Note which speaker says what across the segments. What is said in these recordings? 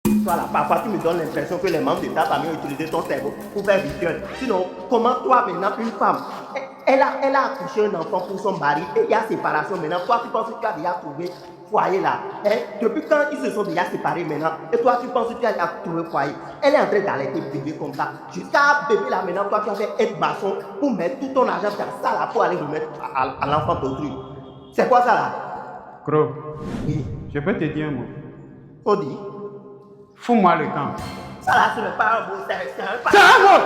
Speaker 1: Voilà, parfois tu me donnes l'impression que les membres de ta famille ont utilisé ton cerveau pour faire rituel. Sinon, comment toi maintenant, une femme, elle a accouché un enfant pour son mari et il y a séparation maintenant. Toi, tu penses que tu as déjà trouvé foyer là. Hein? Depuis quand ils se sont déjà séparés maintenant et toi, tu penses que tu as déjà trouvé foyer. Elle est en train d'allaiter bébé comme ça. Jusqu'à bébé là maintenant, toi, tu as fait être maçon pour mettre tout ton argent dans ça là pour aller remettre à l'enfant d'autrui. C'est quoi ça là?
Speaker 2: Gros,
Speaker 1: Oui.
Speaker 2: je peux te dire un mot.
Speaker 1: On dit.
Speaker 2: Fous-moi le camp.
Speaker 1: Ça là, ce n'est pas un mot, c'est un
Speaker 2: C'est un mot.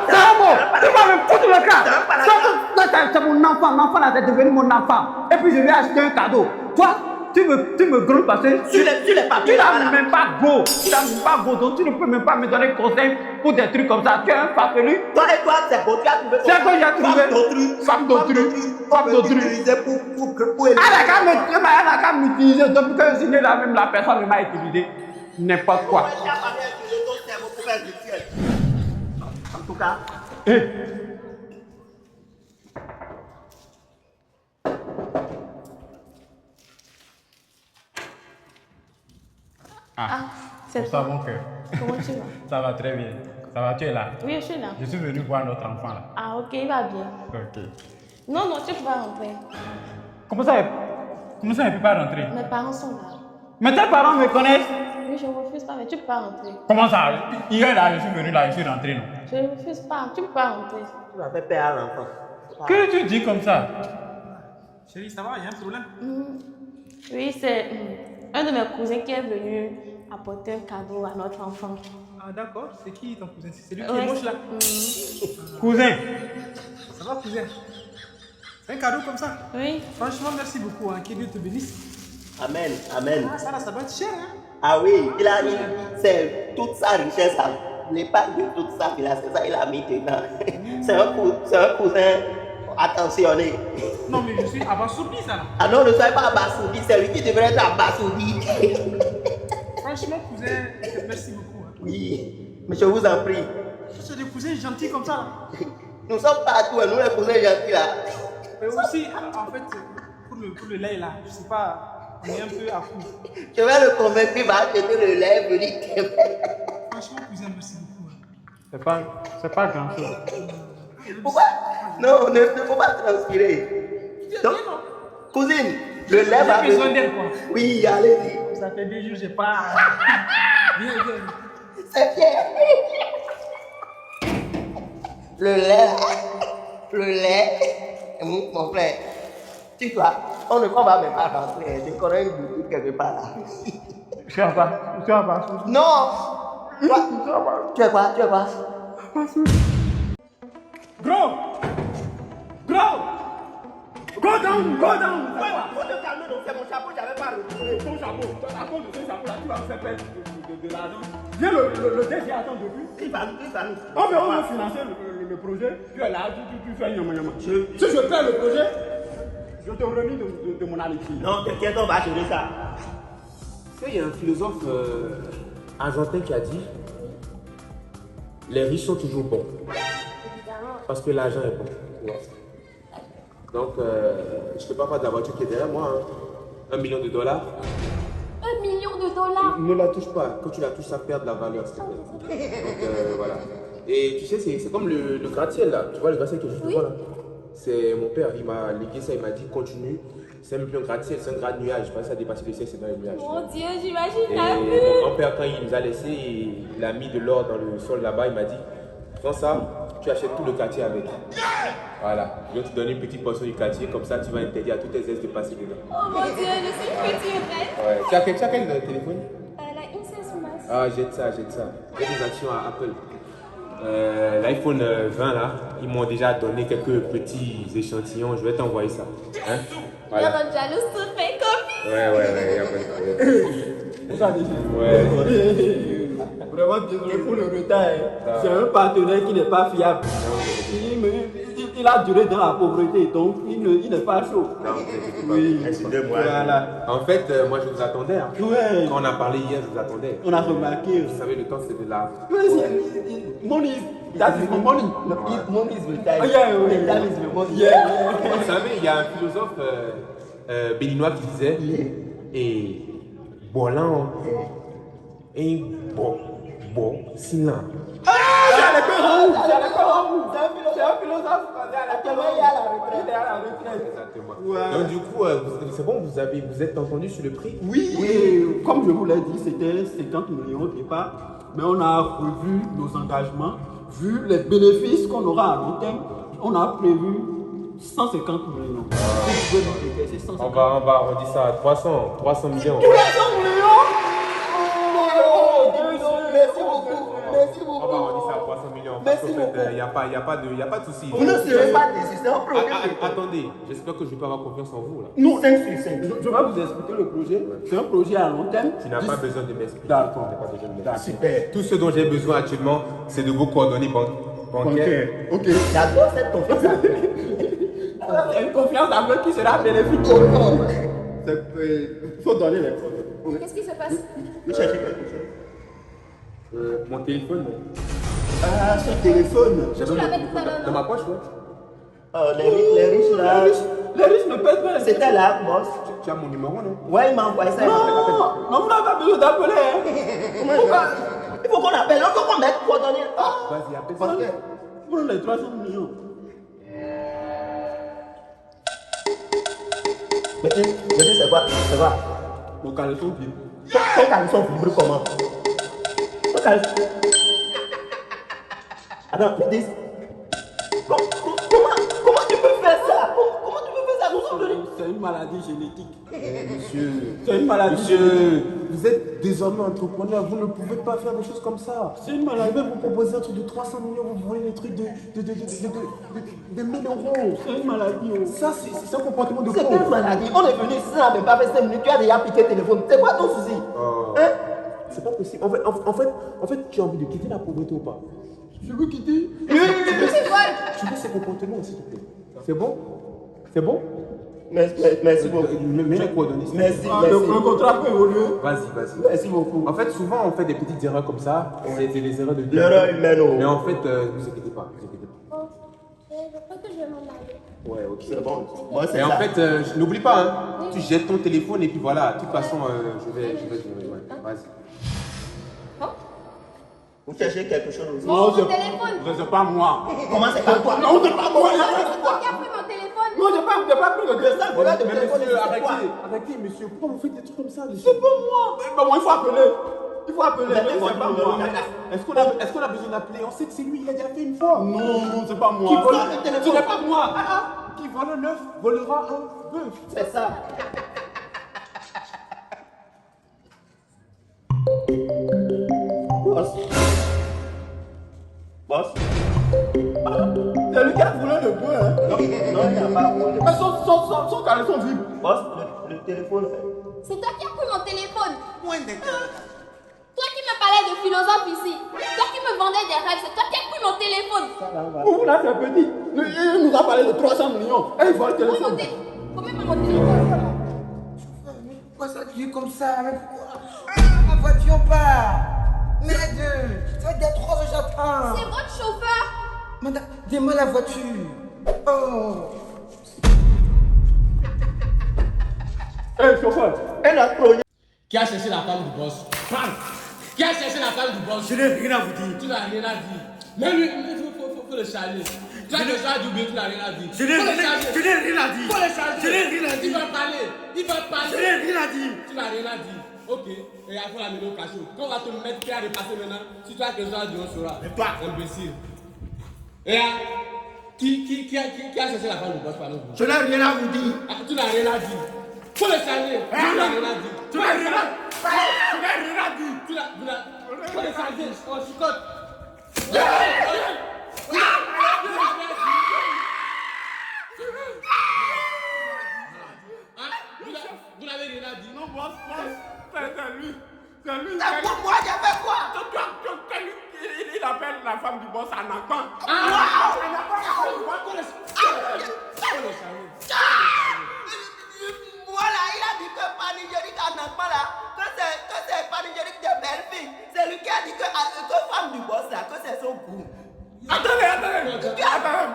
Speaker 2: Tu vas me foutre le camp. C'est mon enfant. L'enfant là, c'est devenu mon enfant. Et puis je lui ai acheté un cadeau. Toi, tu me grondes parce que
Speaker 1: sur les papiers.
Speaker 2: Tu n'as même pas beau. Tu n'as même pas beau. Donc tu ne peux même pas me donner conseil pour des trucs comme ça. Tu es un farfelu.
Speaker 1: Toi et toi, c'est beau. Tu as trouvé.
Speaker 2: C'est quoi j'ai trouvé? Femme d'autrui. Elle a qu'à m'utiliser. Depuis que je suis né là, même la personne ne m'a utilisé. N'importe quoi.
Speaker 1: En tout cas.
Speaker 3: C'est
Speaker 2: ça mon cœur.
Speaker 3: Comment tu vas?
Speaker 2: Ça va très bien. Ça va, tu es là?
Speaker 3: Oui, je suis là.
Speaker 2: Je suis venu voir notre enfant là.
Speaker 3: Ah, ok, il va bien.
Speaker 2: Ok.
Speaker 3: Non, tu peux pas rentrer.
Speaker 2: Comment ça, il ne peut pas rentrer?
Speaker 3: Mes parents sont là.
Speaker 2: Mais tes parents me connaissent?
Speaker 3: Oui, je refuse pas, mais tu peux pas rentrer.
Speaker 2: Comment ça? Hier là, je suis venu là, je suis rentré, non?
Speaker 3: Je refuse pas, tu peux pas rentrer.
Speaker 1: Tu vas faire peur à l'enfant.
Speaker 2: Que tu dis comme ça?
Speaker 4: Chérie, ça va, il y a un problème?
Speaker 3: Oui, c'est un de mes cousins qui est venu apporter un cadeau à notre enfant.
Speaker 4: Ah d'accord, c'est qui ton cousin? C'est lui qui
Speaker 3: Ouais,
Speaker 4: est moche là?
Speaker 2: Cousin,
Speaker 4: Ça va cousin? C'est un cadeau comme ça?
Speaker 3: Oui.
Speaker 4: Franchement, merci beaucoup, hein. Que Dieu te bénisse.
Speaker 1: Amen, amen.
Speaker 4: Ah ça là, ça doit être cher hein?
Speaker 1: Ah oui, c'est toute sa richesse, l'épargne de toute sa vie, c'est ça il a mis dedans. C'est un cousin attentionné.
Speaker 4: Non mais je suis abasourdi ça là.
Speaker 1: Ah non, ne soyez pas abasourdi, c'est lui qui devrait être abasourdi.
Speaker 4: Franchement cousin, merci beaucoup. Hein.
Speaker 1: Oui, mais je vous en prie.
Speaker 4: C'est des cousins gentils comme ça là.
Speaker 1: Nous sommes partout, nous les cousins gentils là.
Speaker 4: Mais aussi, en fait, pour le lait là, je sais pas, on est un peu à court.
Speaker 1: Je vais le convaincre, il va acheter le lait, venir.
Speaker 4: Franchement cousin, merci beaucoup. Hein.
Speaker 2: c'est pas grand chose.
Speaker 1: Pourquoi? Non, ne faut pas transpirer. Donc, cousine, le lait va
Speaker 4: J'ai besoin d'elle quoi.
Speaker 1: Oui, allez-y.
Speaker 4: Ça fait 2 jours, j'ai pas. Viens.
Speaker 1: C'est fier. Le lait, mon frère, tu vois, on ne va même pas rentrer. Je connais une boutique quelque part là.
Speaker 2: Tu vas pas.
Speaker 1: Non! Tu es quoi?
Speaker 4: Gros! Go down!
Speaker 1: Faut te calmer, donc c'est mon chapeau, j'avais pas retiré.
Speaker 4: Ton chapeau, à cause de ce chapeau là, tu vas me faire perdre de l'argent. Viens le DG attend depuis.
Speaker 1: Il va nous.
Speaker 4: Oh mais on veut financer le projet. Tu es là, tu fais yama. Si je perds le projet, je te remis de mon alibi.
Speaker 1: Non, t'inquiète, on va gérer ça.
Speaker 5: Il y a un philosophe argentin qui a dit les riches sont toujours bons. Parce que l'argent est bon. Tu vois. Donc, je ne te parle pas de la voiture qui est derrière moi. Hein. $1 million.
Speaker 6: 1 million de dollars?
Speaker 5: Ne la touche pas. Quand tu la touches, ça perd de la valeur, s'il te plaît. Donc, voilà. Et tu sais, c'est comme le gratte-ciel là. Tu vois le gratte-ciel qui est juste devant là. C'est mon père, il m'a légué ça, il m'a dit continue. C'est même plus un gratte-ciel, c'est un gratte-nuage. Parce que ça dépasse le ciel, c'est dans les nuages.
Speaker 6: Mon Dieu, j'imagine
Speaker 5: Et
Speaker 6: la
Speaker 5: mon
Speaker 6: vue.
Speaker 5: grand-père, quand il nous a laissé, il a mis de l'or dans le sol là-bas, il m'a dit prends ça, tu achètes tout le quartier avec. Voilà. Je vais te donner une petite portion du quartier, comme ça tu vas interdire à tous tes ex de passer dedans.
Speaker 6: Oh mon Dieu, je suis futurette.
Speaker 5: Ouais. Tu as quel téléphone?
Speaker 6: La Incest Max.
Speaker 5: Ah, jette ça. J'ai des actions à Apple. L'iPhone 20 là, ils m'ont déjà donné quelques petits échantillons, je vais t'envoyer ça. Hein?
Speaker 6: Voilà. Rendre jalouse toute mes copines.
Speaker 5: Ouais, y a pas de problème.
Speaker 4: Vous avez dit.
Speaker 5: Ouais.
Speaker 4: Vraiment désolé pour le retard. C'est un partenaire qui n'est pas fiable. Il a duré dans la pauvreté, donc il n'est pas chaud.
Speaker 5: Non, vous
Speaker 4: Oui,
Speaker 1: Excusez-moi.
Speaker 4: voilà.
Speaker 5: En fait, moi je vous attendais. Hein.
Speaker 4: Ouais,
Speaker 5: Quand on a parlé hier, je vous attendais.
Speaker 4: on a remarqué.
Speaker 5: Vous savez, le temps c'est de la.
Speaker 4: Money, that is the money.
Speaker 1: Money is the time.
Speaker 4: Oh, yeah.
Speaker 1: The time is the money.
Speaker 4: Yeah.
Speaker 5: Vous savez, il y a un philosophe béninois qui disait et Bolan Et bon, sinon.
Speaker 2: C'est un philosophe.
Speaker 1: Actuellement, il est à la retraite.
Speaker 2: Il est à la retraite.
Speaker 5: Exactement.
Speaker 2: Ouais.
Speaker 5: Donc du coup, c'est bon, vous êtes entendu sur le prix?
Speaker 4: Oui, comme je vous l'ai dit, c'était 50 millions au départ, mais on a revu nos engagements, vu les bénéfices qu'on aura à long terme, on a prévu 150 millions. Si vous pouvez nous décaisser 150
Speaker 5: On va arrondir ça à 300 millions.
Speaker 1: Merci beaucoup. Merci
Speaker 5: On
Speaker 1: beaucoup.
Speaker 5: va arrondir ça à 300 millions.
Speaker 1: Merci
Speaker 5: Parce qu'en
Speaker 1: beaucoup.
Speaker 5: fait, il n'y a pas de souci.
Speaker 1: Vous ne serez pas désistant.
Speaker 5: Attendez, j'espère que je peux avoir confiance en vous là.
Speaker 1: Nous, 5 sur 5.
Speaker 4: Je vais vous expliquer le projet. C'est un projet à long terme.
Speaker 5: Tu n'as pas besoin de m'expliquer.
Speaker 4: D'accord.
Speaker 5: Tu n'as pas besoin de m'expliquer.
Speaker 1: Super.
Speaker 5: Tout ce dont j'ai besoin actuellement, c'est de vos coordonnées bancaires.
Speaker 4: Ok.
Speaker 1: J'adore cette confiance.
Speaker 4: C'est une confiance avec qui sera bénéfique. Il faut donner les photos.
Speaker 6: Qu'est-ce qui se passe?
Speaker 1: Vous cherchez quelque chose.
Speaker 5: Mon téléphone,
Speaker 1: Ah, ce téléphone.
Speaker 5: j'avais
Speaker 6: Tu l'avais tout à l'heure,
Speaker 5: dans
Speaker 6: non?
Speaker 5: ma poche, ouais.
Speaker 1: Oh, les riches là.
Speaker 4: Les riches ne pèsent pas.
Speaker 1: C'était là, boss.
Speaker 5: Tu as mon numéro, non?
Speaker 1: Ouais, il m'a envoyé ça.
Speaker 4: Non, vous n'avez pas besoin d'appeler.
Speaker 1: Il faut qu'on appelle, il faut qu'on mette coordonnées.
Speaker 5: Vas-y, appelle ça.
Speaker 1: Ok.
Speaker 4: Pour les 300 millions.
Speaker 1: Mais c'est quoi? C'est quoi?
Speaker 4: Mon caleçon vide.
Speaker 1: Ton caleçon vibre comment? Ton caleçon. Attends, mais dis. Comment tu peux faire ça? Comment tu peux faire ça? Nous sommes venus.
Speaker 4: C'est une maladie génétique.
Speaker 5: Monsieur,
Speaker 4: C'est une maladie.
Speaker 5: monsieur, vous êtes désormais entrepreneur, vous ne pouvez pas faire des choses comme ça.
Speaker 4: C'est une maladie.
Speaker 5: Je vais vous proposer un truc de 300 millions, vous voyez des trucs de 1000 euros.
Speaker 4: C'est une maladie.
Speaker 5: Ça, c'est un comportement de
Speaker 1: C'est
Speaker 5: pauvre.
Speaker 1: quelle maladie? On est venu ici, ça n'avait pas fait 5 minutes, tu as déjà piqué le téléphone. C'est quoi ton souci? Hein?
Speaker 5: C'est pas possible. En fait, tu as envie de quitter la pauvreté ou pas?
Speaker 4: Je veux quitter.
Speaker 6: Tu voles.
Speaker 5: Tu veux ces comportements, s'il te plaît. C'est bon? C'est bon?
Speaker 1: Merci beaucoup.
Speaker 5: Mets les coordonnées.
Speaker 1: Merci,
Speaker 4: Le contrat peut évoluer.
Speaker 5: Vas-y.
Speaker 1: Merci beaucoup.
Speaker 5: En fait, souvent, on fait des petites erreurs comme ça. C'est des erreurs de vie.
Speaker 1: L'erreur humaine.
Speaker 5: Mais en fait, ne vous inquiétez pas.
Speaker 6: Bon, je crois que je vais m'en aller.
Speaker 5: Ouais, ok.
Speaker 1: C'est bon. Bon, c'est
Speaker 5: Et en
Speaker 1: ça.
Speaker 5: fait, n'oublie pas, hein, tu jettes ton téléphone et puis voilà. De toute façon, je vais. Ouais, vas-y.
Speaker 1: Vous cherchez quelque chose aussi?
Speaker 6: Mon téléphone.
Speaker 4: C'est pas moi.
Speaker 1: Comment c'est pas toi?
Speaker 4: Non, c'est pas moi.
Speaker 6: C'est toi qui as pris mon téléphone.
Speaker 4: Non, j'ai pas pris le téléphone.
Speaker 1: Voilà, de
Speaker 5: Mais
Speaker 1: téléphone,
Speaker 5: monsieur,
Speaker 1: c'est quoi?
Speaker 5: arrêtez, monsieur. Pourquoi vous faites des trucs comme ça?
Speaker 4: C'est pas moi. Mais bon, il faut appeler. Il faut appeler.
Speaker 1: Mais
Speaker 4: Mais c'est pas moi.
Speaker 5: Est-ce qu'on a besoin d'appeler? On sait que c'est lui, il a déjà fait une fois.
Speaker 4: Non, c'est pas moi.
Speaker 5: Qui vole
Speaker 1: le téléphone?
Speaker 4: Ce n'est pas moi.
Speaker 5: Qui vole un œuf volera un bœuf.
Speaker 1: C'est ça. Boss.
Speaker 4: C'est lui qui a volé le bœuf. Hein.
Speaker 1: Non, il n'y a pas.
Speaker 4: Mais son caleçon vibre.
Speaker 1: Boss, le téléphone.
Speaker 6: C'est toi qui as pris mon téléphone. Toi qui me parlais de philosophe ici. Toi qui me vendais des rêves. C'est toi qui as pris mon téléphone.
Speaker 4: Vous là, c'est petit. Il nous a parlé de 300 millions. Et il vole le téléphone.
Speaker 6: Combien mon téléphone?
Speaker 7: Pourquoi ça tue comme ça? Mais pourquoi? Ma voiture part! Merde! Ça fait des 3 heures j'attends!
Speaker 6: C'est votre chauffeur.
Speaker 7: Madame, dis-moi la voiture! Oh!
Speaker 4: Hé, chauffeur.
Speaker 1: Elle a projet.
Speaker 8: Qui a cherché la femme du boss? Parle! Qui a cherché la femme du boss?
Speaker 7: Je n'ai rien à vous dire!
Speaker 8: Tu n'as rien à dire. Mais lui, il faut le charger. Tu as déjà dit, tu n'as rien à dire.
Speaker 7: Je n'ai rien à dire!
Speaker 8: Faut le charger.
Speaker 7: Je n'ai rien à dire!
Speaker 8: Il va parler.
Speaker 7: Je n'ai rien à dire!
Speaker 8: Tu n'as rien à dire. Ok. Et il faut l'amener au cachot. Quand on va te mettre prêt à repasser maintenant, si tu as quelque chose à dire, on saura.
Speaker 7: Mais toi!
Speaker 8: Imbécile. Et qui a cherché la femme du boss par nous?
Speaker 7: Je n'ai rien à vous dire!
Speaker 8: Ah, tu n'as rien à dire. Faut le charger. Tu n'as rien à dire.
Speaker 7: Tu n'as rien à dire!
Speaker 8: Faut le charger. On chicote. Vous n'avez rien à dire.
Speaker 4: Non, boss, c'est lui. C'est lui.
Speaker 1: C'est pour moi, j'ai fait quoi?
Speaker 4: Il appelle la femme du boss un enfant.
Speaker 1: Voilà, il a dit que panigérique en enfant là, que c'est panigérique de belle fille. C'est lui qui a dit que femme du boss là, que c'est son goût.
Speaker 4: Attendez,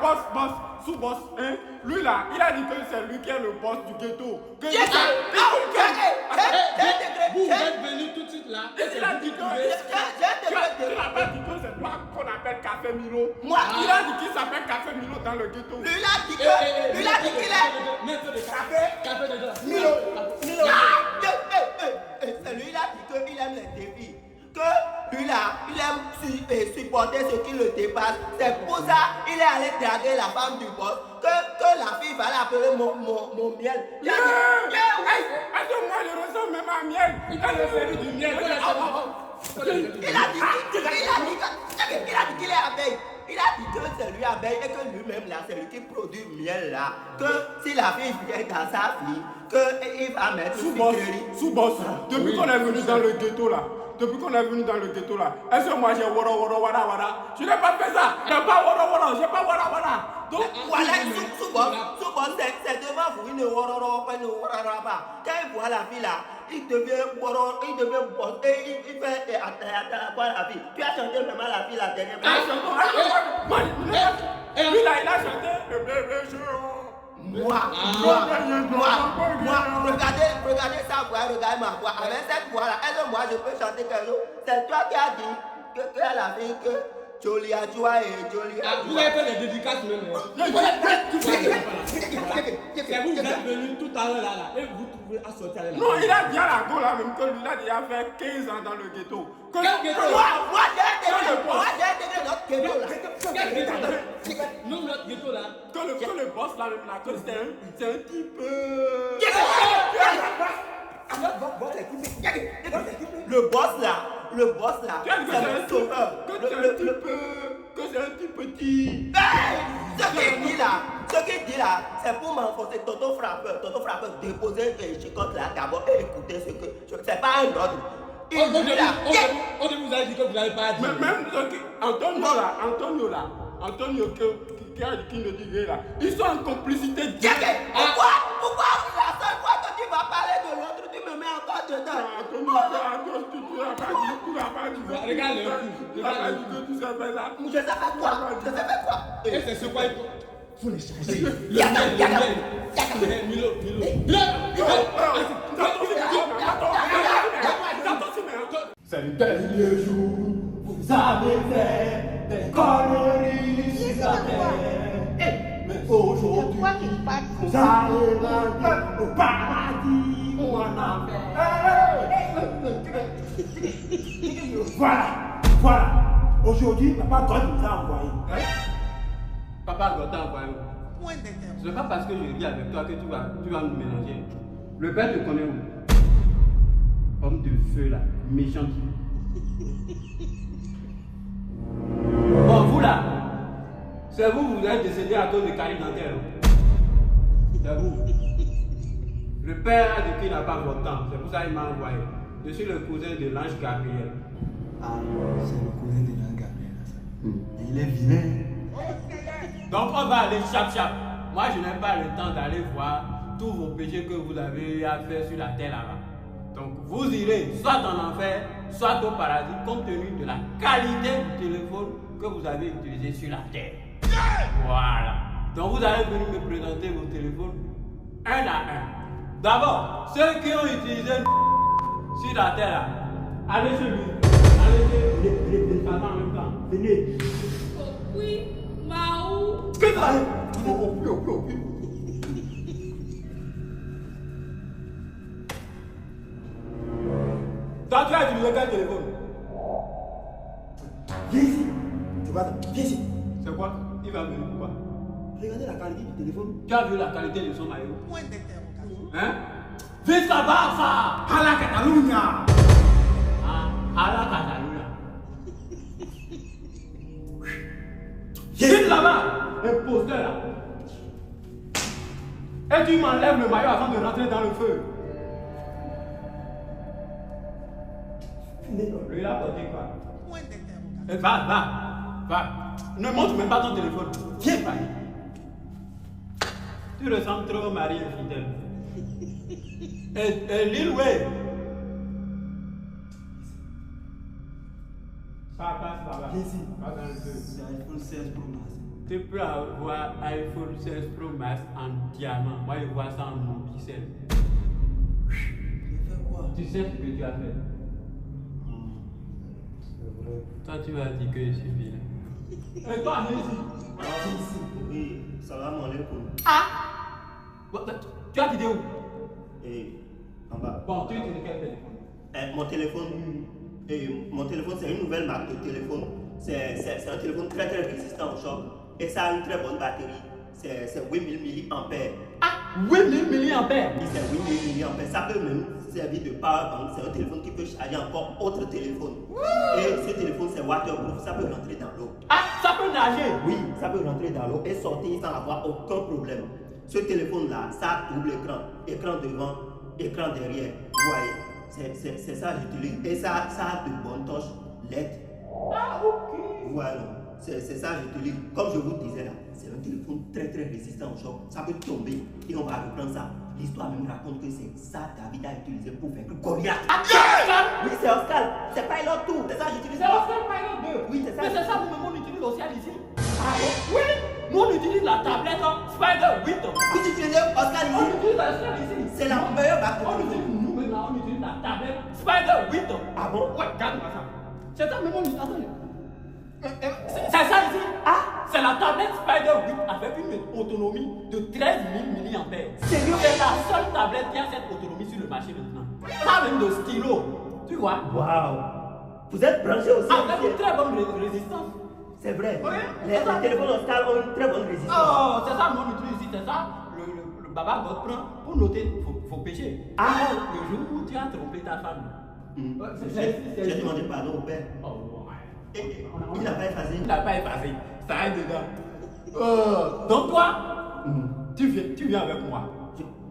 Speaker 4: boss.
Speaker 2: sous-boss, hein, lui là, il a dit que c'est lui qui est le boss du ghetto. Que
Speaker 8: Vous êtes venu tout de suite là. Et c'est vous qui trouvez.
Speaker 2: tu n'as pas dit que c'est toi qu'on appelle Café Milo.
Speaker 1: Moi,
Speaker 2: Il a dit qu'il s'appelle Café Milo dans le ghetto.
Speaker 1: lui il a dit que, lui il a dit qu'il est.
Speaker 8: Mais c'est des cafés déjà.
Speaker 1: Milo. C'est lui il a dit qu'il aime les défis. Que lui là, il aime supporter ce qui le dépasse. C'est pour ça qu'il est allé draguer la femme du boss. Que la fille va l'appeler mon miel. Il a dit,
Speaker 2: Attends, moi je ressemble même à miel. Elle est série du miel.
Speaker 1: il a dit qu'il est abeille. Il a dit que c'est lui abeille et que lui-même là, c'est lui qui produit miel là. Que si la fille vient dans sa fille, qu'il va mettre
Speaker 2: Sous-boss, depuis qu'on est venu dans le ghetto là, est-ce que moi j'ai wara? Je n'ai pas fait ça. J'ai pas wara.
Speaker 1: Donc voilà, sous-boss, c'est devant vous, il ne wara pas. Quand il voit la fille là, il devient boss et il fait attendre la fille. Tu as chanté même à la fille la dernière fois.
Speaker 2: Lui là, il a chanté le bébé chaud.
Speaker 1: Moi, regardez sa voix, regardez ma voix. Avec cette voix-là, est-ce que moi je peux chanter quelque chose? C'est toi qui as dit que la fille que Jolia Joie et Jolia.
Speaker 8: Vous avez fait les dédicaces même. C'est vous êtes venu tout à l'heure là et vous trouvez à sortir là.
Speaker 2: Non, il a dit à la go là même que lui il a déjà fait 15 ans dans le ghetto.
Speaker 8: Quel ghetto?
Speaker 1: Moi j'ai intégré notre ghetto là.
Speaker 8: Quel ghetto? Nous notre ghetto là.
Speaker 2: Que le boss là même là, que c'est un type.
Speaker 1: Le boss là, c'est un sauveur.
Speaker 2: Que c'est un type petit.
Speaker 1: Ce qu'il dit là, c'est pour m'enfoncer. Toto frappeur, déposer les chicottes là d'abord et écouter ce que. C'est pas un ordre.
Speaker 8: On vous a dit que vous n'avez pas dit.
Speaker 2: Même Antonio qui ne dit rien là, ils sont en complicité directe.
Speaker 1: Pourquoi la seule fois que tu vas parler de l'autre, tu me mets encore dedans?
Speaker 2: Antonio, tu n'as pas dit.
Speaker 8: Regarde le coup.
Speaker 2: Tu n'as pas dit que tu sais faire ça.
Speaker 1: Je sais pas quoi.
Speaker 8: Et c'est ce quoi il faut les changer. Milo.
Speaker 2: C'est le dernier jour, vous avez fait des conneries sur la terre. Mais aujourd'hui, vous allez rentrer au paradis ou en enfer. Voilà. Aujourd'hui, Papa God nous a envoyé.
Speaker 8: Papa God t'a envoyé où? Ce n'est pas parce que je ris avec toi que tu vas nous mélanger. Le père te connaît où? Homme de feu là, méchant. Bon, vous là, c'est vous êtes décédé à cause de carie dentaire. C'est vous. Le père a dit qu'il n'a pas votre temps, c'est pour ça qu'il m'a envoyé. Je suis le cousin de l'ange Gabriel.
Speaker 7: Ah, c'est le cousin de l'ange Gabriel. Et il est vilain.
Speaker 8: Donc on va aller chap. Moi je n'ai pas le temps d'aller voir tous vos péchés que vous avez à faire sur la terre là-bas. Donc vous irez soit en enfer, soit au paradis, compte tenu de la qualité du téléphone que vous avez utilisé sur la terre. Voilà. Donc vous allez venir me présenter vos téléphones un à un. D'abord, ceux qui ont utilisé sur la terre là, allez chez lui. Allez, en même temps. Venez.
Speaker 6: Oui, Maou.
Speaker 2: Que ça?
Speaker 8: Toi, tu as utilisé quel téléphone?
Speaker 1: Viens ici. Viens ici.
Speaker 8: C'est quoi? Il va venir pourquoi?
Speaker 1: Regardez la qualité du téléphone.
Speaker 8: Tu as vu la qualité de son maillot? Hein? Vive la Barça!
Speaker 1: À la Catalunya.
Speaker 8: À la Catalunya. Vive là-bas! Un poster là. Et tu m'enlèves le maillot avant de rentrer dans le feu. Lui, il a porté quoi? Va. Ne montre même pas ton téléphone. Viens pas. Tu ressembles trop au mari infidèle. Et Lil Wayne. Passe là-bas.
Speaker 7: Viens ici.
Speaker 8: Va dans le feu.
Speaker 7: C'est iPhone 16 Pro Max.
Speaker 8: Tu peux avoir iPhone 16 Pro Max en diamant. Moi, je vois ça en non-pixel.
Speaker 7: Tu fais quoi?
Speaker 8: Tu sais ce que tu as fait.
Speaker 7: C'est vrai.
Speaker 8: Toi, tu m'as dit que je suis vilain. Et toi, viens ici.
Speaker 1: Oui, salam alaikum.
Speaker 8: Tu as quitté où?
Speaker 1: Et en bas.
Speaker 8: Bon, tu utilises quel téléphone?
Speaker 1: Mon téléphone, c'est une nouvelle marque de téléphone. C'est un téléphone très résistant au choc. Et ça a une très bonne batterie. C'est 8000 mAh.
Speaker 8: Ah, 8000 mAh.
Speaker 1: Oui, c'est 8000 mAh. Ça peut même servir de power bank. C'est un téléphone qui peut charger encore autre téléphone. Et ce téléphone, c'est waterproof. Ça peut rentrer dans l'eau.
Speaker 8: Ah, ça peut nager.
Speaker 1: Oui, ça peut rentrer dans l'eau et sortir sans avoir aucun problème. Ce téléphone-là, ça a double écran. Écran devant, écran derrière. Vous voyez, c'est ça que j'utilise. Et ça a de bonnes touches LED.
Speaker 8: Ah, ok.
Speaker 1: Voilà, c'est ça que j'utilise. Comme je vous disais là, c'est un téléphone très résistant au choc. Ça peut tomber et on va reprendre ça. L'histoire même raconte que c'est ça David a utilisé pour faire que Goliath.
Speaker 8: Ah, yeah!
Speaker 1: Oui, c'est Oscar. C'est pas l'autre tout. C'est ça que j'utilise.
Speaker 8: C'est Oscar Pilot 2.
Speaker 1: Oui, c'est ça.
Speaker 8: Mais c'est ça, nous, on utilise aussi ici. Ah, oui. Nous, on utilise la tablette Spider 8.
Speaker 1: Oui, tu utilisais Oscar
Speaker 8: On
Speaker 1: ici.
Speaker 8: utilise la Oscar ici.
Speaker 1: C'est la meilleure batterie.
Speaker 8: Nous, maintenant, on utilise la tablette Spider 8.
Speaker 1: Ah bon?
Speaker 8: Ouais, regarde-moi ça. C'est ça, même on utilise. Attendez. C'est ça ici. Ah, c'est la tablette Spider 8 avec une autonomie de 13 000 mAh.
Speaker 1: Sérieux?
Speaker 8: C'est la seule tablette qui a cette autonomie sur le marché maintenant. Ça même de stylo. Tu vois?
Speaker 1: Waouh! Vous êtes branché aussi.
Speaker 8: Avec une très bonne résistance.
Speaker 1: C'est vrai.
Speaker 8: Oui.
Speaker 1: Les téléphones Oscar ont une très bonne résistance.
Speaker 8: Oh, c'est ça, nous on utilise ici, c'est ça. Le baba God prend pour noter vos péchés.
Speaker 1: Ah.
Speaker 8: Le jour où tu as trompé ta femme. Ouais,
Speaker 1: J'ai demandé pardon au père.
Speaker 8: Oh, ouais.
Speaker 1: Et il n'a pas effacé.
Speaker 8: Il n'a pas effacé. Ça aide dedans. Donc toi, tu viens avec moi.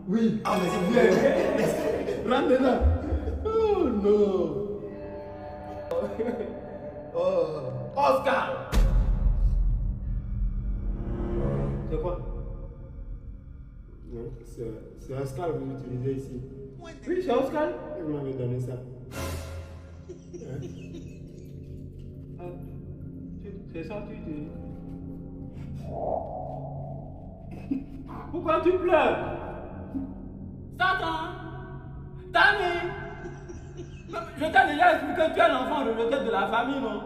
Speaker 1: Oui. Ah, mais c'est
Speaker 8: Rentre dedans. Oh non. Oh. Oscar.
Speaker 5: C'est quoi? Non, c'est Oscar que vous utilisez ici.
Speaker 8: Oui, c'est Oscar.
Speaker 5: Et vous m'avez donné ça.
Speaker 8: C'est ça, tu dis. Pourquoi tu pleures? Satan! Tani! Je t'ai déjà expliqué que tu es l'enfant rejeté de la famille, non?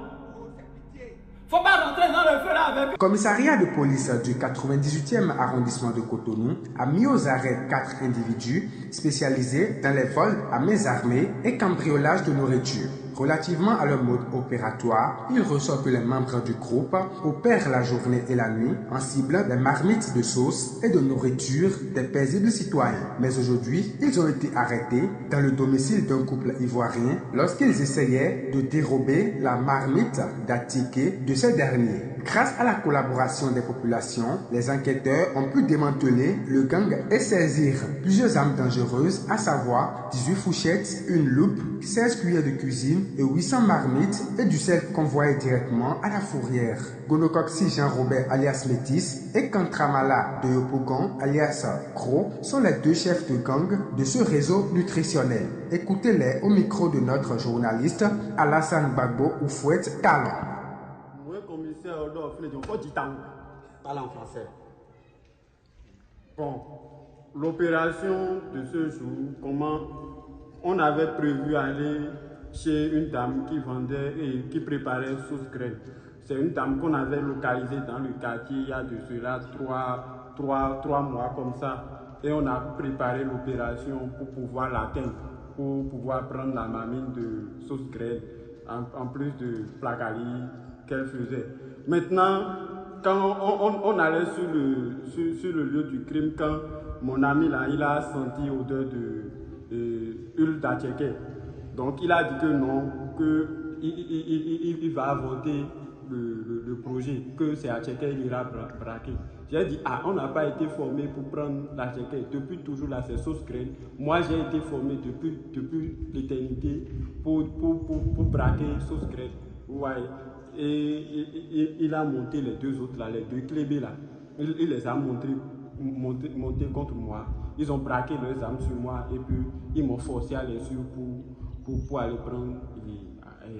Speaker 8: Faut pas rentrer dans le feu là avec.
Speaker 9: Le commissariat de police du 98e arrondissement de Cotonou a mis aux arrêts 4 individus spécialisés dans les vols à main armée et cambriolage de nourriture. Relativement à leur mode opératoire, il ressort que les membres du groupe opèrent la journée et la nuit en ciblant des marmites de sauce et de nourriture des paisibles citoyens. Mais aujourd'hui, ils ont été arrêtés dans le domicile d'un couple ivoirien lorsqu'ils essayaient de dérober la marmite d'attiqué de ces derniers. Grâce à la collaboration des populations, les enquêteurs ont pu démanteler le gang et saisir plusieurs armes dangereuses, à savoir 18 fourchettes, une loupe, 16 cuillères de cuisine et 800 marmites et du sel convoyé directement à la fourrière. Gonokoksi Jean-Robert alias Métis et Kantramala de Yopougon alias Gros sont les deux chefs de gang de ce réseau nutritionnel. Écoutez-les au micro de notre journaliste Alassane Bagbo Oufouette Talon.
Speaker 4: Commissaire Odor Fledjon, faut dire parle en français. Bon, l'opération de ce jour, comment on avait prévu aller chez une dame qui vendait et qui préparait sauce graine. C'est une dame qu'on avait localisée dans le quartier il y a de cela 3 mois comme ça. Et on a préparé l'opération pour pouvoir l'atteindre, pour pouvoir prendre la mamine de sauce graine, en plus de placali qu'elle faisait. Maintenant, quand on allait sur le lieu du crime, quand mon ami là, il a senti odeur de huile d'attiqué. Donc il a dit que non, qu'il va avorter le projet, que c'est attiqué, il ira braquer. J'ai dit, on n'a pas été formé pour prendre l'attiqué. Depuis toujours là, c'est sauce graine. Moi, j'ai été formé depuis l'éternité pour braquer sauce graine. Ouais. Et il a monté les deux autres là, les deux clébés là. Il les a montés contre moi. Ils ont braqué leurs armes sur moi et puis ils m'ont forcé à les suivre pour aller prendre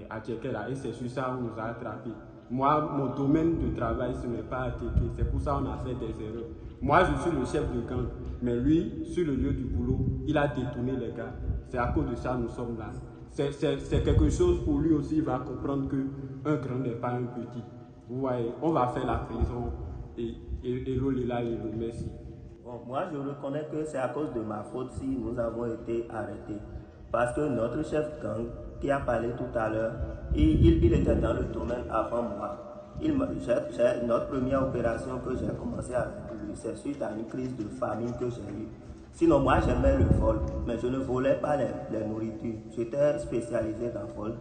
Speaker 4: à Tchéké là. Et c'est sur ça qu'on nous a attrapés. Moi, mon domaine de travail, ce n'est pas attaqué. C'est pour ça qu'on a fait des erreurs. Moi, je suis le chef de gang. Mais lui, sur le lieu du boulot, il a détourné les gars. C'est à cause de ça que nous sommes là. C'est quelque chose pour lui aussi, il va comprendre qu'un grand n'est pas un petit. Vous voyez, on va faire la prison. Et Lolila, il le merci.
Speaker 1: Bon, moi, je reconnais que c'est à cause de ma faute si nous avons été arrêtés. Parce que notre chef gang, qui a parlé tout à l'heure, il était dans le domaine avant moi. Notre première opération que j'ai commencé avec lui, c'est suite à une crise de famine que j'ai eue. Sinon, moi, j'aimais le vol, mais je ne volais pas les nourritures. J'étais spécialisé dans le vol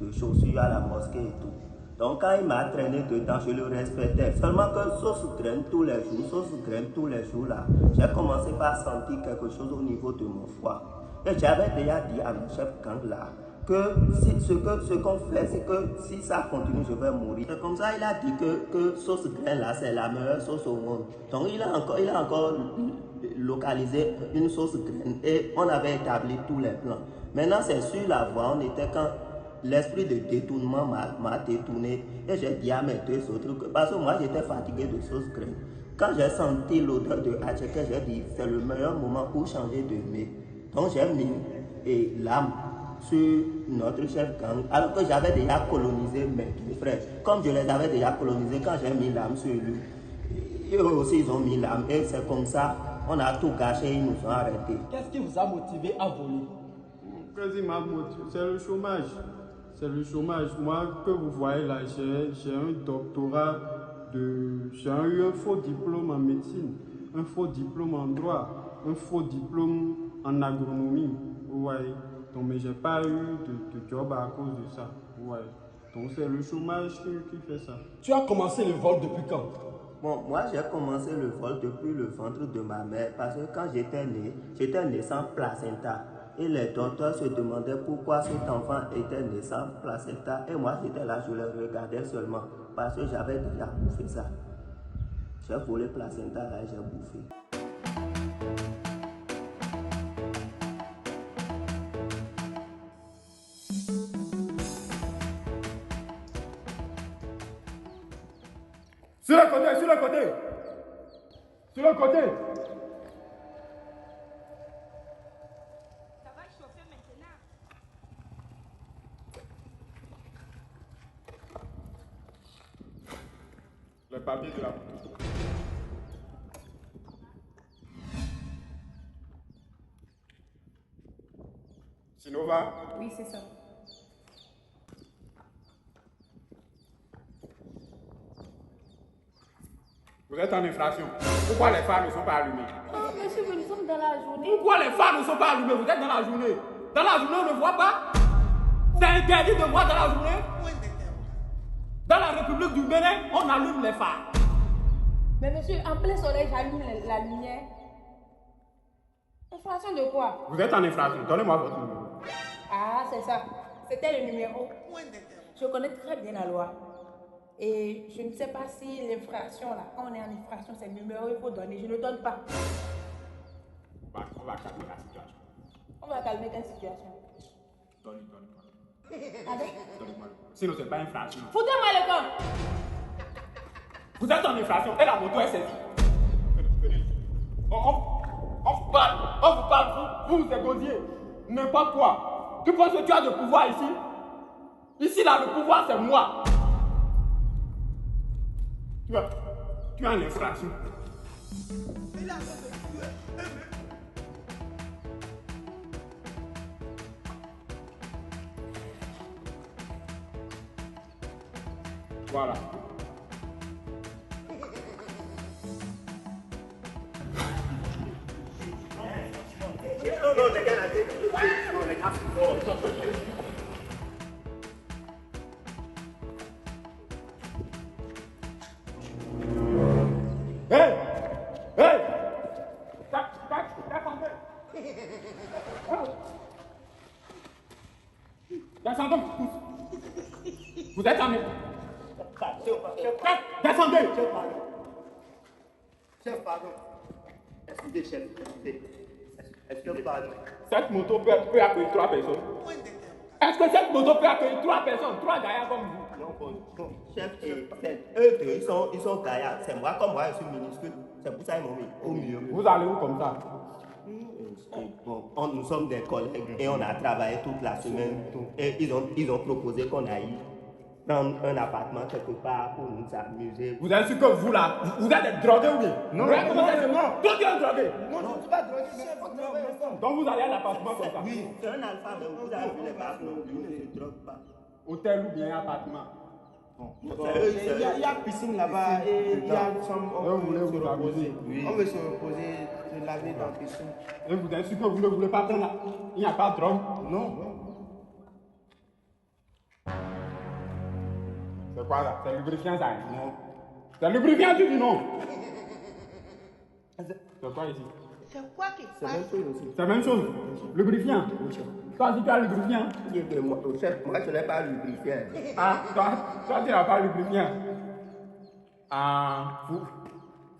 Speaker 1: de chaussures à la mosquée et tout. Donc, quand il m'a traîné dedans, je le respectais. Seulement que sauce graine tous les jours là, j'ai commencé par sentir quelque chose au niveau de mon foie. Et j'avais déjà dit à mon chef gang là que ce qu'on fait, c'est que si ça continue, je vais mourir. Et comme ça, il a dit que sauce graine là, c'est la meilleure sauce au monde. Donc, il a encore localisé une sauce graine et on avait établi tous les plans. Maintenant, c'est sur la voie, on était quand l'esprit de détournement m'a détourné et j'ai dit à mes deux autres, parce que moi j'étais fatigué de sauce graine. Quand j'ai senti l'odeur de Hacheke, j'ai dit c'est le meilleur moment pour changer de mets. Donc j'ai mis l'âme sur notre chef gang, alors que j'avais déjà colonisé mes deux frères. Comme je les avais déjà colonisés, quand j'ai mis l'âme sur lui, eux aussi ils ont mis l'âme et c'est comme ça, on a tout gâché, ils nous ont arrêtés.
Speaker 2: Qu'est-ce qui vous a motivé à voler?
Speaker 4: C'est le chômage. C'est le chômage. Moi, que vous voyez là, j'ai un doctorat j'ai eu un faux diplôme en médecine, un faux diplôme en droit, un faux diplôme en agronomie. Vous voyez. Donc, mais j'ai pas eu de job à cause de ça. Vous voyez. Donc, c'est le chômage qui fait ça.
Speaker 2: Tu as commencé le vol depuis quand?
Speaker 1: Bon, moi j'ai commencé le vol depuis le ventre de ma mère parce que quand j'étais né sans placenta. Et les docteurs se demandaient pourquoi cet enfant était né sans placenta. Et moi j'étais là, je le regardais seulement parce que j'avais déjà bouffé ça. J'ai volé placenta là et j'ai bouffé.
Speaker 2: Sur le côté, sur le côté. Sur le côté.
Speaker 4: Le papier de la Sinova?
Speaker 3: Oui, c'est ça.
Speaker 4: Vous êtes en infraction. Pourquoi les phares ne sont pas allumés?
Speaker 3: Oh, monsieur, nous sommes dans la journée.
Speaker 2: Pourquoi les phares ne sont pas allumés? Vous êtes dans la journée. Dans la journée, on ne voit pas. C'est interdit de voir dans la journée. Dans la République du Bénin, on allume les phares.
Speaker 3: Mais monsieur, en plein soleil, j'allume la lumière. Infraction de quoi?
Speaker 4: Vous êtes en infraction. Donnez-moi votre numéro.
Speaker 3: Ah, c'est ça. C'était le numéro. Je connais très bien la loi. Et je ne sais pas si l'infraction, là, quand on est en infraction, c'est le numéro qu'il faut donner. Je ne donne pas.
Speaker 4: On va calmer la situation.
Speaker 3: On va calmer quelle situation?
Speaker 4: Donnez-moi.
Speaker 3: Avec?
Speaker 4: Donnez-moi. Sinon, c'est pas infraction.
Speaker 3: Foutez-moi le camp.
Speaker 2: Vous êtes en infraction et la moto est saisie.
Speaker 4: Venez.
Speaker 2: On vous parle, vous êtes gosier. N'importe quoi. Tu penses que tu as le pouvoir ici? Ici, là, le pouvoir, c'est moi.
Speaker 4: Tu as une infraction. Voilà.
Speaker 1: Non, les gars, les gars,
Speaker 2: Hey! Hey! Descendez, vous êtes en descendez!
Speaker 1: Chef, pardon. Excusez, chef. Excusez, pardon.
Speaker 2: Cette moto peut accueillir 3 personnes. Est-ce que cette moto peut accueillir 3 personnes, 3 gaillards comme vous?
Speaker 1: Non, chef, eux deux, ils sont gaillards. C'est moi, comme moi, je suis minuscule. C'est pour ça qu'ils m'ont mis au milieu.
Speaker 2: Vous allez où comme ça?
Speaker 1: Bon, nous sommes des collègues et on a travaillé toute la semaine. Et ils ont proposé qu'on aille prendre un appartement quelque part pour nous amuser.
Speaker 2: Vous êtes sûr que vous là, vous êtes des drogués ou bien? Non, non. Toi tu es un drogué?
Speaker 7: Non, je ne suis pas drogué, chef.
Speaker 2: Donc vous allez à l'appartement comme ça?
Speaker 1: Oui, c'est un alpha, mais vous avez vu les papes, non, lui ne se drogue pas.
Speaker 2: Hôtel ou bien appartement?
Speaker 7: Il y a piscine là-bas et il y a une chambre. On veut se reposer. On veut se reposer, se laver dans la piscine.
Speaker 2: Et vous êtes sûr que vous ne voulez pas prendre là? Il n'y a pas de drogue?
Speaker 7: Non.
Speaker 2: C'est quoi là? C'est lubrifiant ça? Non. C'est lubrifiant, tu dis non? C'est quoi ici?
Speaker 3: C'est quoi qui
Speaker 1: C'est la même chose aussi.
Speaker 2: C'est la même chose? Lubrifiant? Toi, si tu as lubrifiant?
Speaker 1: Moi, je n'ai pas lubrifiant.
Speaker 2: Ah, toi, tu n'as pas lubrifiant. Ah,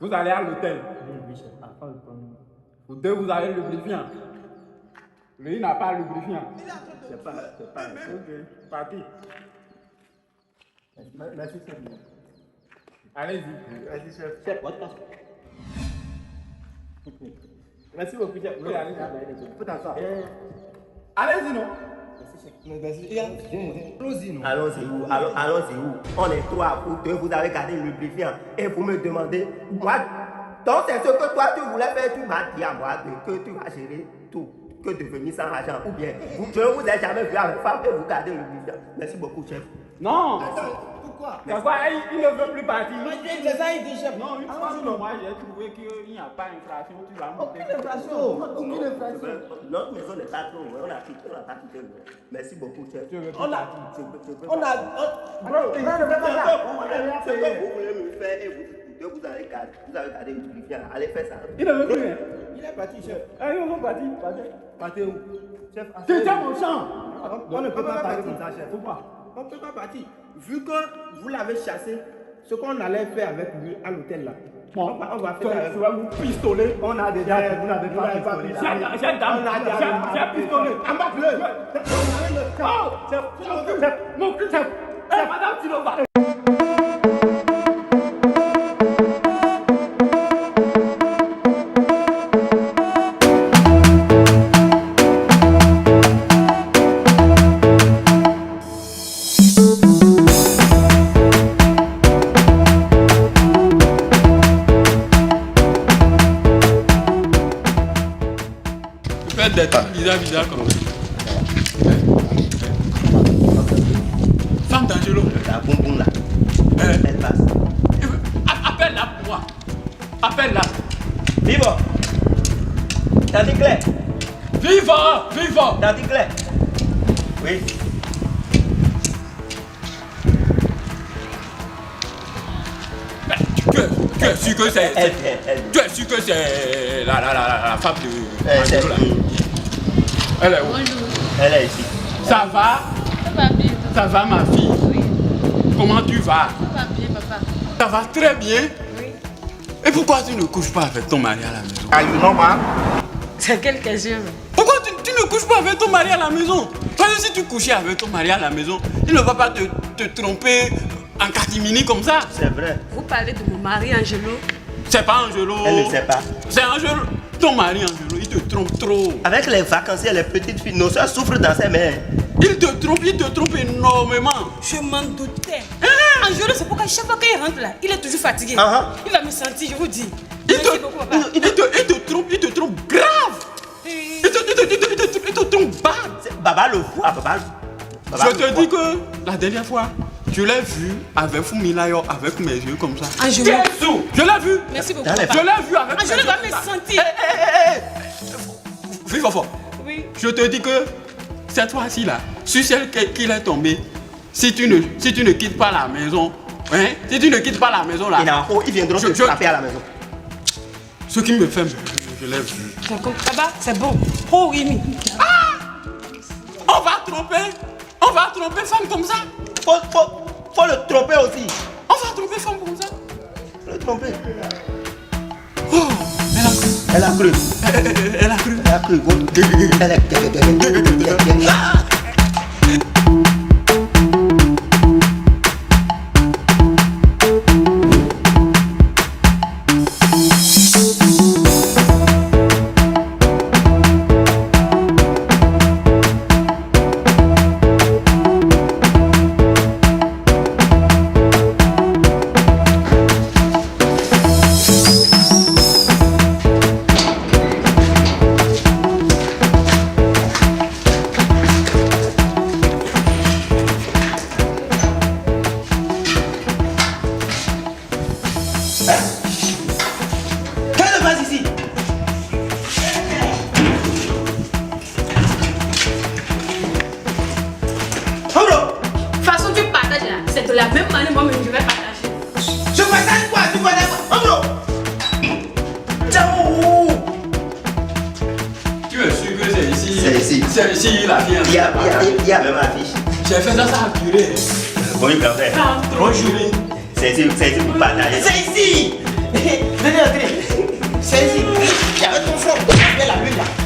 Speaker 2: vous allez à l'hôtel. Vous deux, vous allez lubrifiant. Lui, il n'a pas lubrifiant.
Speaker 1: C'est pas.
Speaker 2: Ok, parti.
Speaker 1: Merci, chef.
Speaker 2: Allez-y.
Speaker 1: Merci, chef. Chef, merci beaucoup, chef.
Speaker 2: Oui, allez-y.
Speaker 1: Faut t'asseoir.
Speaker 2: Allez-y, non?
Speaker 1: Allons-y où? Allons-y où? On est 3 ou 2, vous avez gardé le lubrifiant et vous me demandez, moi, donc c'est ce que toi tu voulais faire, tu m'as dit à moi que tu vas gérer tout, que de venir sans argent, ou bien je ne vous ai jamais vu avec femme et vous gardez le lubrifiant. Merci beaucoup, chef.
Speaker 2: Non!
Speaker 7: Pourquoi?
Speaker 2: Pourquoi il ne veut plus partir?
Speaker 7: C'est ça, il dit, chef.
Speaker 2: Non, une fois que moi j'ai trouvé qu'il n'y a pas d'infraction, tu vas monter.
Speaker 7: Aucune infraction.
Speaker 1: Notre maison n'est pas trop loin, on n'a pas quitté le loin. Merci beaucoup, chef.
Speaker 7: On a.
Speaker 1: Ce que vous voulez me faire et vous avez gardé le lubrifiant. Allez faire ça.
Speaker 2: Il ne veut plus rien.
Speaker 7: Il est parti, chef.
Speaker 2: Allez, on va partir.
Speaker 7: Partez où? Chef,
Speaker 2: Tu tiens mon champ.
Speaker 7: on ne peut pas partir comme ça, chef.
Speaker 2: Pourquoi?
Speaker 7: On ne peut pas partir. Vu que vous l'avez chassé, ce qu'on allait faire avec lui à l'hôtel là.
Speaker 2: Bon,
Speaker 7: on va faire avec
Speaker 2: tu vas vous pistoler.
Speaker 7: On a déjà fait, vous n'avez pas pistolet.
Speaker 2: J'ai un pistolet.
Speaker 7: En bas bleu.
Speaker 2: Mon cul, chef. Madame Tilova. Des trucs bizarres comme ça. Femme d'Angelo.
Speaker 1: La boum boum là. Elle passe.
Speaker 2: Appelle-la pour moi. Appelle-la.
Speaker 1: Viva! T'as dit clair?
Speaker 2: Viva!
Speaker 1: T'as dit clair? Oui.
Speaker 2: Tu es sûr que c'est.
Speaker 1: Elle.
Speaker 2: Tu es sûr que c'est la femme de Angelo là? Elle est où?
Speaker 6: Bonjour.
Speaker 1: Elle est ici.
Speaker 2: Ça va?
Speaker 6: Ça va bien.
Speaker 2: Ça va ma fille?
Speaker 6: Oui.
Speaker 2: Comment tu vas?
Speaker 6: Ça va bien, papa.
Speaker 2: Ça va très bien?
Speaker 6: Oui.
Speaker 2: Et pourquoi tu ne couches pas avec ton mari à la maison?
Speaker 1: Are you normal?
Speaker 6: C'est quelle question?
Speaker 2: Pourquoi tu ne couches pas avec ton mari à la maison? Parce que si tu couchais avec ton mari à la maison, il ne va pas te tromper en catimini comme ça.
Speaker 1: C'est vrai.
Speaker 6: Vous parlez de mon mari Angelo?
Speaker 2: C'est pas Angelo.
Speaker 1: Elle ne sait pas.
Speaker 2: C'est Angelo. Ton mari Angelo, il te trompe trop.
Speaker 1: Avec les vacanciers et les petites filles, nos soeurs souffrent dans ses mains.
Speaker 2: Il te trompe énormément.
Speaker 10: Je m'en doutais. Angelo, c'est pourquoi chaque fois qu'il rentre là, il est toujours fatigué. Il va me sentir, je vous dis. Merci beaucoup, papa.
Speaker 2: Il te trompe grave. Il te trompe bas.
Speaker 1: Baba le voit, Baba.
Speaker 2: Je te dis que la dernière fois, je l'ai vu avec Fumilayo, avec mes yeux comme ça.
Speaker 10: Angelo.
Speaker 2: Je l'ai vu.
Speaker 10: Merci beaucoup.
Speaker 2: Je l'ai vu avec mes yeux.
Speaker 10: Angelo va me sentir.
Speaker 2: Vive fort.
Speaker 10: Oui.
Speaker 2: Je te dis que cette fois-ci là, sur celle qu'il est tombé, si tu ne quittes pas la maison, hein, si tu ne quittes pas la maison là,
Speaker 1: ils viendront te frapper à la maison.
Speaker 2: Ce qui me fait, je l'ai vu.
Speaker 10: Papa, c'est bon. Oh oui.
Speaker 2: On va tromper femme comme ça.
Speaker 1: Faut le tromper aussi.
Speaker 2: On va tromper femme comme ça.
Speaker 1: Faut le tromper.
Speaker 2: Oh,
Speaker 1: elle a cru.
Speaker 2: Elle a cru.
Speaker 1: Elle a cru.
Speaker 2: C'est ici, la fille.
Speaker 1: Il y a même affiche.
Speaker 2: J'ai fait ça à purée.
Speaker 1: Bonjour, grand frère.
Speaker 2: Bonjour.
Speaker 1: C'est ici pour partager.
Speaker 7: C'est ici. Venez, entrez. C'est ici. Il y avait ton frère, la lune là.